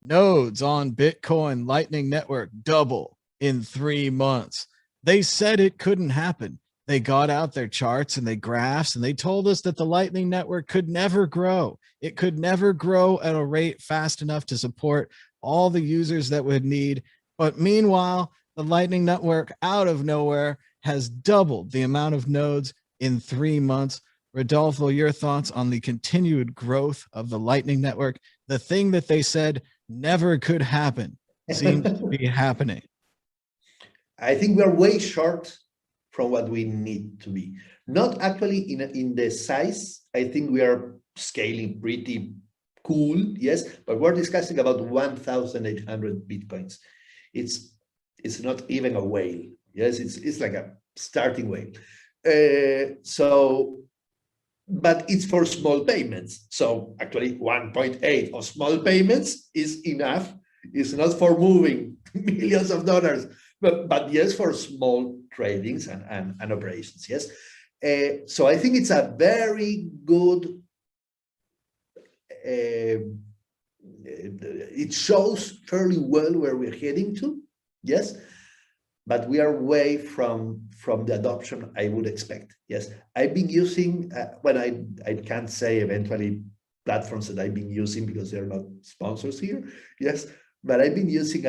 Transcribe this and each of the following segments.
Nodes on Bitcoin Lightning Network double in 3 months. They said it couldn't happen. They got out their charts and they graphs and they told us that the Lightning Network could never grow. It could never grow at a rate fast enough to support all the users that would need. But meanwhile, the Lightning Network out of nowhere has doubled the amount of nodes in 3 months. Rodolfo, your thoughts on the continued growth of the Lightning Network? The thing that they said never could happen seems to be happening. I think we are way short from what we need to be. Not actually in the size. I think we are scaling pretty cool, yes, but we're discussing about 1,800 Bitcoins. It's not even a whale. Yes, it's like a starting whale. But it's for small payments. So actually 1.8 of small payments is enough. It's not for moving millions of dollars, but yes, for small tradings and operations, yes. So I think it's a very good, it shows fairly well where we're heading to, yes, but we are way from the adoption I would expect. Yes, I've been using, when I can't say eventually platforms that I've been using because they're not sponsors here, yes, but I've been using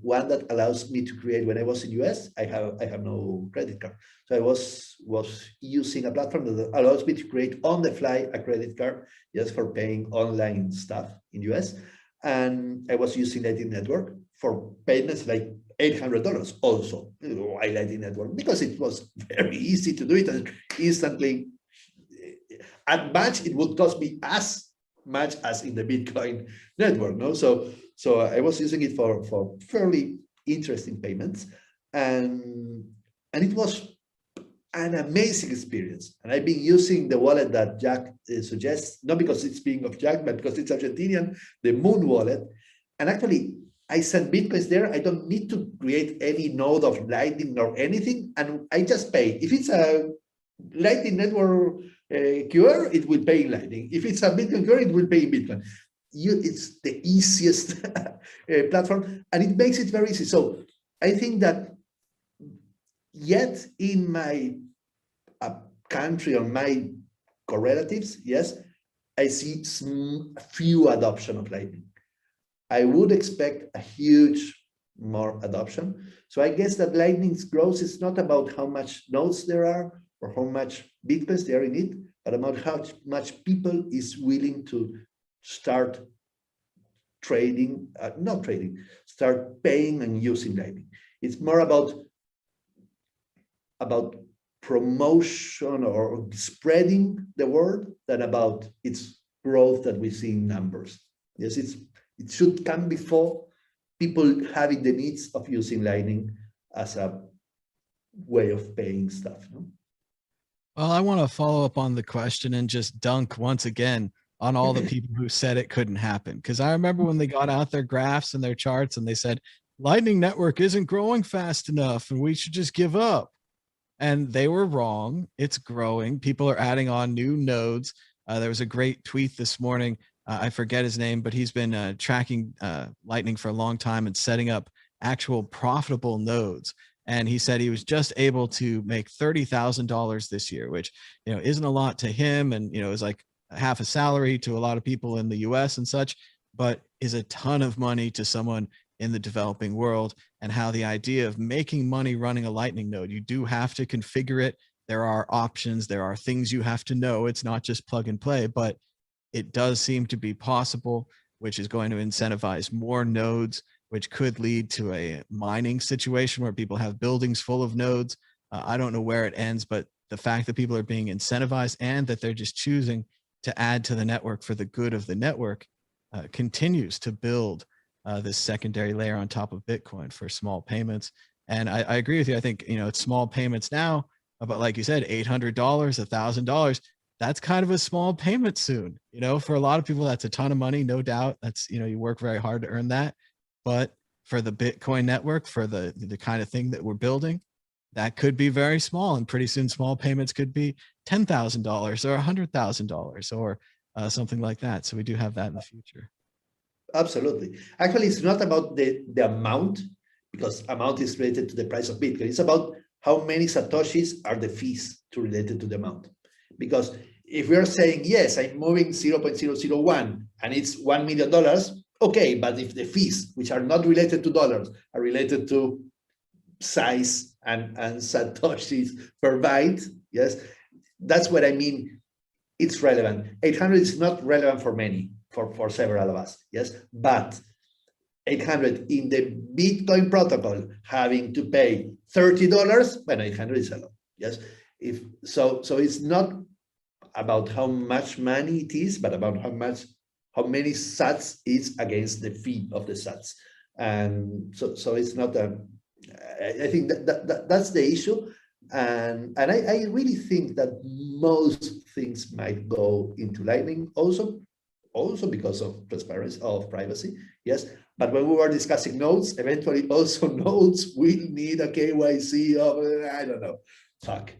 one that allows me to create, when I was in US, I have no credit card. So I was using a platform that allows me to create on the fly a credit card just for paying online stuff in US. And I was using Lightning Network for payments like $800 also, Lightning Network, because it was very easy to do it and instantly. At much, it would cost me as much as in the Bitcoin network, no? So I was using it for fairly interesting payments, and it was an amazing experience. And I've been using the wallet that Jack suggests, not because it's being of Jack, but because it's Argentinian, the Moon wallet. And actually, I send Bitcoins there. I don't need to create any node of Lightning or anything, and I just pay. If it's a Lightning Network QR, it will pay in Lightning. If it's a Bitcoin QR, it will pay in Bitcoin. It's the easiest platform, and it makes it very easy. So I think that yet in my country or my correlatives, yes, I see few adoption of Lightning. I would expect a huge more adoption. So I guess that Lightning's growth is not about how much nodes there are or how much Bitcoins there are in it, but about how much people is willing to start trading, start paying and using Lightning. It's more about promotion or spreading the word than about its growth that we see in numbers. Yes, it should come before people having the needs of using Lightning as a way of paying stuff. No? Well, I want to follow up on the question and just dunk once again on all the people who said it couldn't happen. Because I remember when they got out their graphs and their charts and they said, Lightning Network isn't growing fast enough and we should just give up. And they were wrong. It's growing. People are adding on new nodes. There was a great tweet this morning. I forget his name, but he's been tracking Lightning for a long time and setting up actual profitable nodes. And he said he was just able to make $30,000 this year, which, isn't a lot to him. And, is like half a salary to a lot of people in the US and such, but is a ton of money to someone in the developing world. And how the idea of making money running a Lightning node, you do have to configure it. There are options, there are things you have to know. It's not just plug and play, but it does seem to be possible, which is going to incentivize more nodes, which could lead to a mining situation where people have buildings full of nodes. I don't know where it ends, but the fact that people are being incentivized and that they're just choosing to add to the network for the good of the network continues to build this secondary layer on top of Bitcoin for small payments. And I agree with you. I think, it's small payments now, but like you said, $800, $1,000, that's kind of a small payment soon. For a lot of people, that's a ton of money, no doubt. That's, you work very hard to earn that. But for the Bitcoin network, for the kind of thing that we're building, that could be very small. And pretty soon small payments could be $10,000 or $100,000 or something like that. So we do have that in the future. Absolutely. Actually, it's not about the amount, because amount is related to the price of Bitcoin. It's about how many Satoshis are the fees to related to the amount. Because if we're saying, yes, I'm moving 0.001 and it's $1 million, okay, but if the fees, which are not related to dollars, are related to size and Satoshis per byte, yes, that's what I mean. It's relevant. 800 is not relevant for many, for several of us, yes, but 800 in the Bitcoin protocol having to pay $30, when 800 is a lot, yes. If so, it's not about how much money it is, but about how many sats is against the fee of the sats. And so it's not a, I think that's the issue. And I really think that most things might go into Lightning also because of transparency, of privacy, yes. But when we were discussing nodes, eventually also nodes will need a KYC of, I don't know, fuck.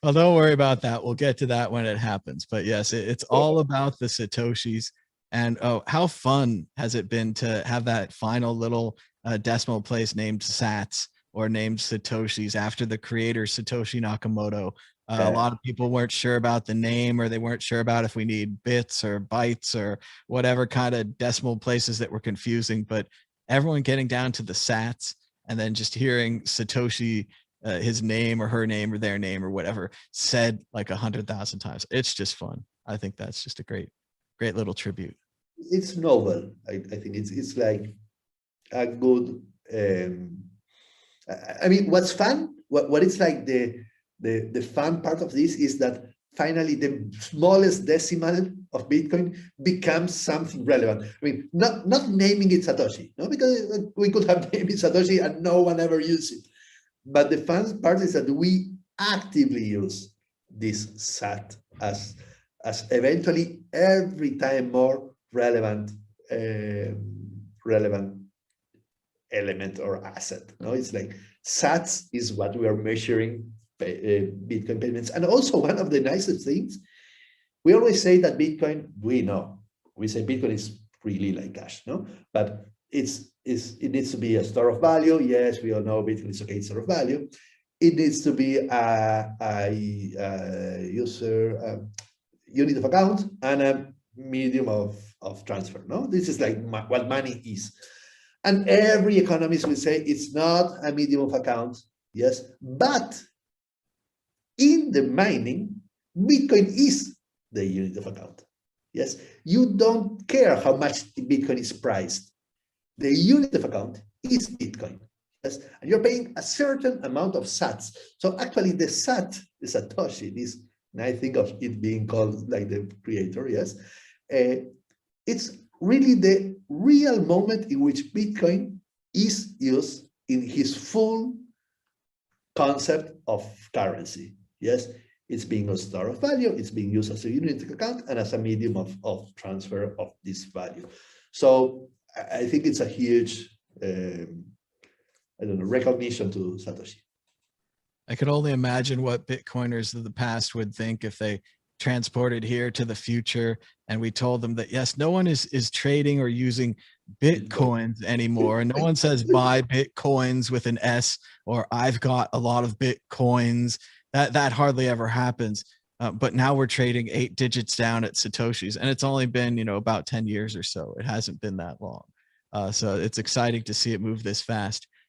Well, don't worry about that. We'll get to that when it happens. But yes, it's all about the Satoshis. And oh, how fun has it been to have that final little decimal place named Sats or named Satoshis after the creator, Satoshi Nakamoto. A lot of people weren't sure about the name, or they weren't sure about if we need bits or bytes or whatever kind of decimal places that were confusing. But everyone getting down to the Sats, and then just hearing Satoshi, his name or her name or their name or whatever, said like 100,000 times. It's just fun. I think that's just a great little tribute. It's novel. I think it's like a good. I mean, what's fun? What it's like the fun part of this is that finally the smallest decimal of Bitcoin becomes something relevant. I mean, not naming it Satoshi, no, because we could have named it Satoshi and no one ever used it. But the fun part is that we actively use this SAT as eventually every time more relevant element or asset. No, it's like SATs is what we are measuring Bitcoin payments. And also one of the nicest things, we always say that Bitcoin, we say Bitcoin is really like cash, no? But it needs to be a store of value. Yes, we all know Bitcoin is a store of value. It needs to be a user unit of account and a medium of transfer. No, this is like what money is. And every economist will say it's not a medium of account, yes, but in the mining, Bitcoin is the unit of account. Yes, you don't care how much Bitcoin is priced. The unit of account is Bitcoin. Yes, and you're paying a certain amount of sats. So actually, the sat, the Satoshi, this, and I think of it being called like the creator. Yes, it's really the real moment in which Bitcoin is used in his full concept of currency. Yes, it's being a store of value, it's being used as a unit account and as a medium of transfer of this value. So I think it's a huge, I don't know, recognition to Satoshi. I could only imagine what Bitcoiners of the past would think if they transported here to the future and we told them that, yes, no one is trading or using Bitcoins anymore. And no one says buy Bitcoins with an S or I've got a lot of Bitcoins. That hardly ever happens. But now we're trading 8 digits down at Satoshi's, and it's only been, about 10 years or so. It hasn't been that long. So it's exciting to see it move this fast.